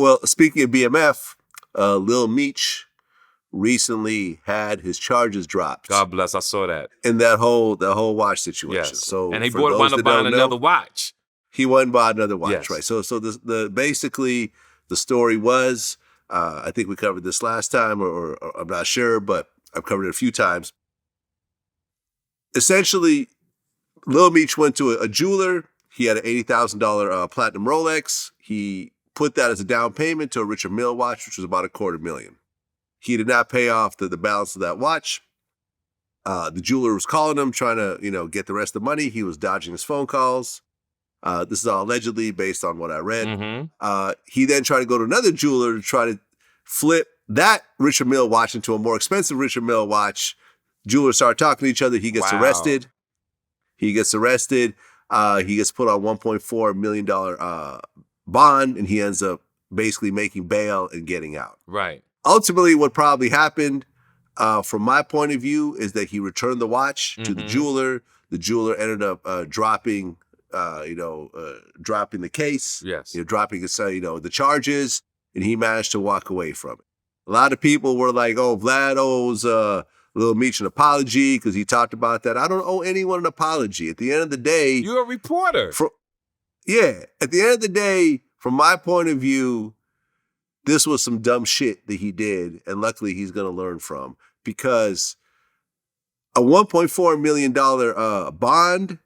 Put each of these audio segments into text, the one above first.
Well, speaking of BMF, Lil Meech recently had his charges dropped. God bless. I saw that. In that whole watch situation. Yes. So and he wound up buying another watch. He went and bought another watch, yes. right? So the basically the story was, I think we covered this last time, or I'm not sure, but I've covered it a few times. Essentially, Lil Meech went to a jeweler. He had an $80,000 platinum Rolex. He put that as a down payment to a Richard Mille watch, which was about $250,000. He did not pay off the balance of that watch. The jeweler was calling him, trying to, get the rest of the money. He was dodging his phone calls. This is all allegedly based on what I read. Mm-hmm. He then tried to go to another jeweler to try to flip that Richard Mille watch into a more expensive Richard Mille watch. Jewelers start talking to each other. He gets arrested. He gets put on $1.4 million bond, and he ends up basically making bail and getting out. Right. Ultimately, what probably happened, from my point of view, is that he returned the watch to the jeweler. The jeweler ended up dropping the case. Yes. Dropping the charges, and he managed to walk away from it. A lot of people were like, "Oh, Vlad owes Lil Meech an apology because he talked about that." I don't owe anyone an apology. At the end of the day, you're a reporter. At the end of the day, from my point of view, this was some dumb shit that he did, and luckily he's going to learn from, because a $1.4 million bond.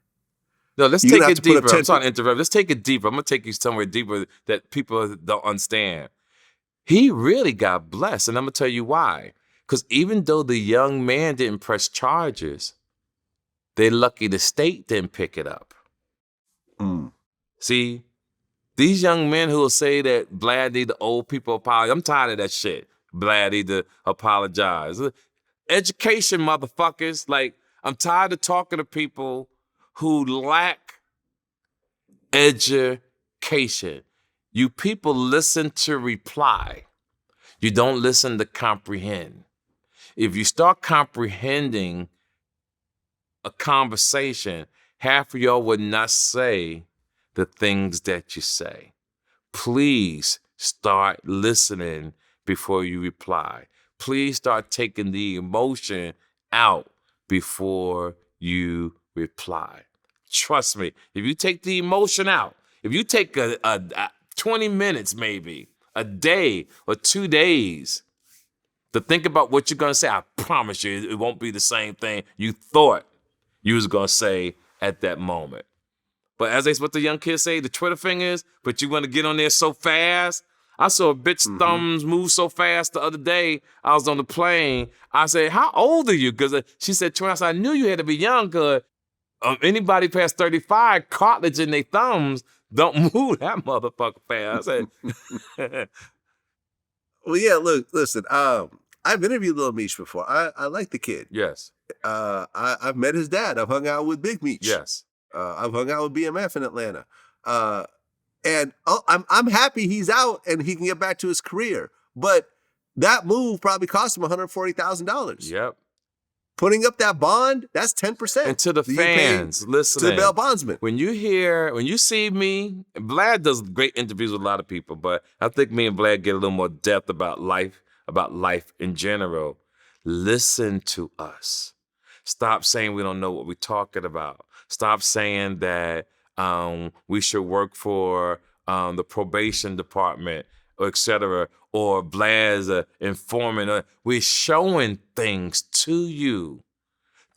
No, let's take it deeper. I'm sorry to interrupt. Let's take it deeper. I'm going to take you somewhere deeper that people don't understand. He really got blessed, and I'm going to tell you why. Because even though the young man didn't press charges, they're lucky the state didn't pick it up. See, these young men who will say that Vlad need the old people apologize, I'm tired of that shit. Vlad need to apologize. Education, motherfuckers. Like, I'm tired of talking to people who lack education. You people listen to reply. You don't listen to comprehend. If you start comprehending a conversation, half of y'all would not say the things that you say. Please start listening before you reply. Please start taking the emotion out before you reply. Trust me, if you take the emotion out, if you take a 20 minutes maybe, a day or 2 days to think about what you're going to say, I promise you it won't be the same thing you thought you was going to say at that moment. But as what the young kids say, the Twitter fingers, but you want to get on there so fast. I saw a bitch thumbs move so fast the other day. I was on the plane. I said, "How old are you?" Because she said, "20." I said, "I knew you had to be young, because anybody past 35, cartilage in their thumbs don't move that motherfucker fast." I said, well, yeah, look, listen, I've interviewed Lil Meech before. I like the kid. Yes. I've met his dad. I've hung out with Big Meech. Yes. I've hung out with BMF in Atlanta. And I'm happy he's out and he can get back to his career. But that move probably cost him $140,000. Yep. Putting up that bond, that's 10%. And to the fans, listen. To the bail bondsman. When you see me, Vlad does great interviews with a lot of people, but I think me and Vlad get a little more depth about life in general. Listen to us. Stop saying we don't know what we're talking about. Stop saying that we should work for the probation department, or et cetera, or Vlad's informant. We're showing things to you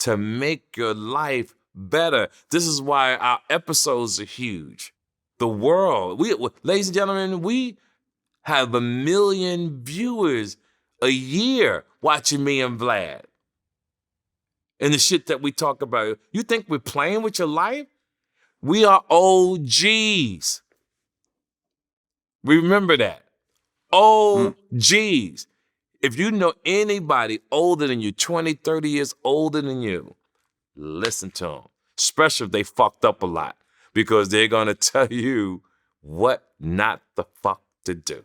to make your life better. This is why our episodes are huge. The world, ladies and gentlemen, we have 1 million viewers a year watching me and Vlad. And the shit that we talk about. You think we're playing with your life? We are OGs. Remember that. OGs. If you know anybody older than you, 20, 30 years older than you, listen to them. Especially if they fucked up a lot, because they're going to tell you what not the fuck to do.